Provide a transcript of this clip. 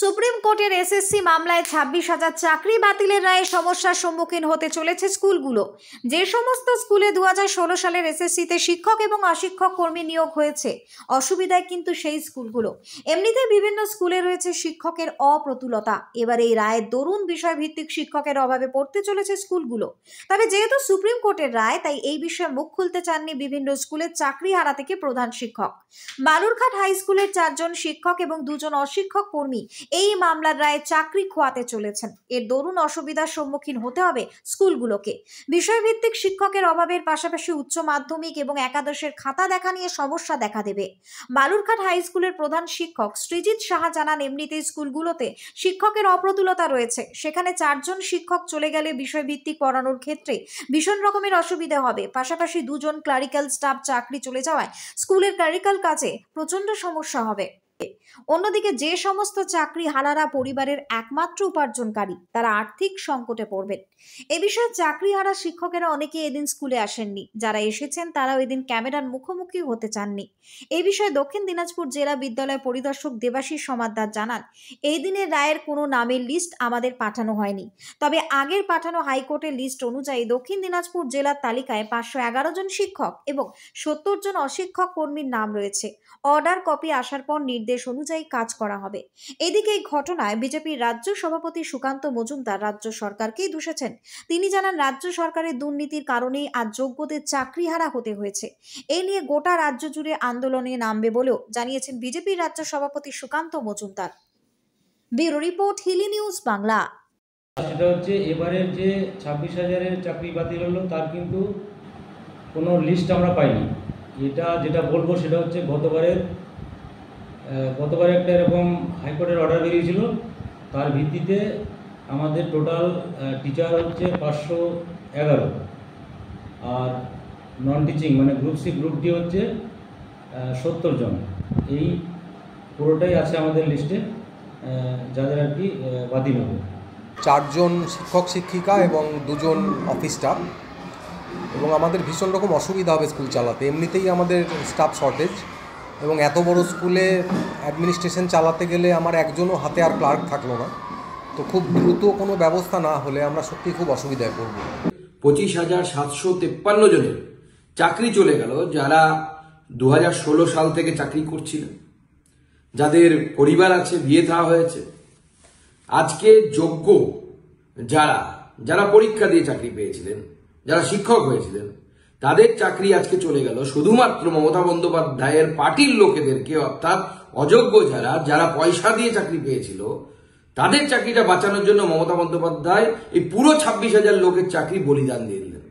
Supreme কোর্টের SSC মামলায় 26,000 চাকরি বাতিলের রায়ে সমস্যার সম্মুখীন হতে চলেছে স্কুলগুলো। যে সমস্ত স্কুলে 2016 সালের এসএসসিতে শিক্ষক এবং অশিক্ষক কর্মী নিয়োগ হয়েছে, অসুবিধায় কিন্তু সেই স্কুলগুলো। এমনিতে বিভিন্ন স্কুলে রয়েছে শিক্ষকের অপ্রতুলতা। এবার এই রায়ের দরুন বিষয়ভিত্তিক শিক্ষকের অভাবে পড়তে চলেছে স্কুলগুলো। তবে যেহেতু সুপ্রিম কোর্টের রায়, তাই এই বিষয়ে মুখ খুলতে চাননি বিভিন্ন স্কুলের চাকরিহারা থেকে প্রধান শিক্ষক। বালুরঘাট হাই স্কুলের 4 জন শিক্ষক এবং 2 জন অশিক্ষক কর্মী এই মামলার রায়ে চাকরি খোয়াতে চলেছেন। এর দরুন অসুবিধার সম্মুখীন হতে হবে স্কুলগুলোকে। বিষয়ভিত্তিক শিক্ষকের অভাবের পাশাপাশি উচ্চ মাধ্যমিক এবং একাদশের খাতা দেখা নিয়ে সমস্যা দেখা দেবে। বালুরঘাট হাই স্কুলের প্রধান শিক্ষক সৃজিত সাহা জানান, এমনিতেই স্কুলগুলোতে শিক্ষকের অপ্রতুলতা রয়েছে। সেখানে 4 জন শিক্ষক চলে গেলে বিষয়ভিত্তিক পড়ানোর ক্ষেত্রে ভীষণ রকমের অসুবিধা হবে। পাশাপাশি 2 জন ক্লারিক্যাল স্টাফ চাকরি চলে যাওয়ায় স্কুলের ক্লারিক্যাল কাজে প্রচন্ড সমস্যা হবে। অন্যদিকে যে সমস্ত চাকরিহারারা পরিবারের একমাত্র উপার্জনকারী, তারা আর্থিক সংকটে পড়বেন। এ বিষয়ে চাকরিহারা শিক্ষকেরা অনেকে এদিন স্কুলে আসেননি। যারা এসেছেন তারাও এদিন ক্যামেরার মুখোমুখি হতে চাননি। এই বিষয়ে দক্ষিণ দিনাজপুর জেলা বিদ্যালয় পরিদর্শক দেবাশিস সমাদ্দার জানান, এই দিনের রায়ের কোনো নামের লিস্ট আমাদের পাঠানো হয়নি। তবে আগের পাঠানো হাইকোর্টের লিস্ট অনুযায়ী দক্ষিণ দিনাজপুর জেলার তালিকায় 511 জন শিক্ষক এবং 70 জন অশিক্ষক কর্মীর নাম রয়েছে। অর্ডার কপি আসার পর নির্দেশ অনুযায়ী কাজ করা হবে। এদিকে এই ঘটনায় বিজেপির রাজ্য সভাপতি সুকান্ত মজুমদার রাজ্য সরকারকেই দোষেছেন। তিনি জানান, রাজ্য সরকারের দুর্নীতির কারণেই আজ যোগ্যদের চাকরিহারা হতে হয়েছে। এই নিয়ে গোটা রাজ্য জুড়ে আন্দোলনে নামবে বলেও জানিয়েছেন বিজেপির রাজ্য সভাপতি Sukanta Majumdar. Bureau report, Hili news Bangla. সেটা হচ্ছে এবারের যে 26,000-এর চাকরি বাতিল হলো, তার কিন্তু কোনো লিস্ট আমরা পাইনি। যেটা বলবো সেটা হচ্ছে গতবারে একটা এরকম হাইকোর্টের অর্ডার বেরিয়েছিল। তার ভিত্তিতে আমাদের টোটাল টিচার হচ্ছে 511, আর নন টিচিং মানে গ্রুপ সি গ্রুপ ডি হচ্ছে 70 জন। এই পুরোটাই আছে আমাদের লিস্টে, যাদের আর কি বাতিল হবে। 4 জন শিক্ষক শিক্ষিকা এবং 2 জন অফিস স্টাফ। এবং আমাদের ভীষণ রকম অসুবিধা হবে স্কুল চালাতে। এমনিতেই আমাদের স্টাফ শর্টেজ, এবং এত বড় স্কুলে অ্যাডমিনিস্ট্রেশন চালাতে গেলে আমার একজনও হাতে আর ক্লার্ক থাকলো না। তো খুব দ্রুত কোনো ব্যবস্থা না হলে আমরা সত্যিই খুব অসুবিধায় পড়ব। 25,753 জনের চাকরি চলে গেল, যারা 2016 সাল থেকে চাকরি করছিলেন, যাদের পরিবার আছে, বিয়ে থা হয়েছে। আজকে যোগ্য যারা পরীক্ষা দিয়ে চাকরি পেয়েছিলেন, যারা শিক্ষক হয়েছিলেন, তাদের চাকরি আজকে চলে গেল শুধুমাত্র মমতা বন্দ্যোপাধ্যায়ের পার্টির লোকেদেরকে, অর্থাৎ অযোগ্য যারা পয়সা দিয়ে চাকরি পেয়েছিল, তাদের চাকরিটা বাঁচানোর জন্য মমতা বন্দ্যোপাধ্যায় এই পুরো 26,000 লোকের চাকরি বলিদান দিয়ে দিলেন।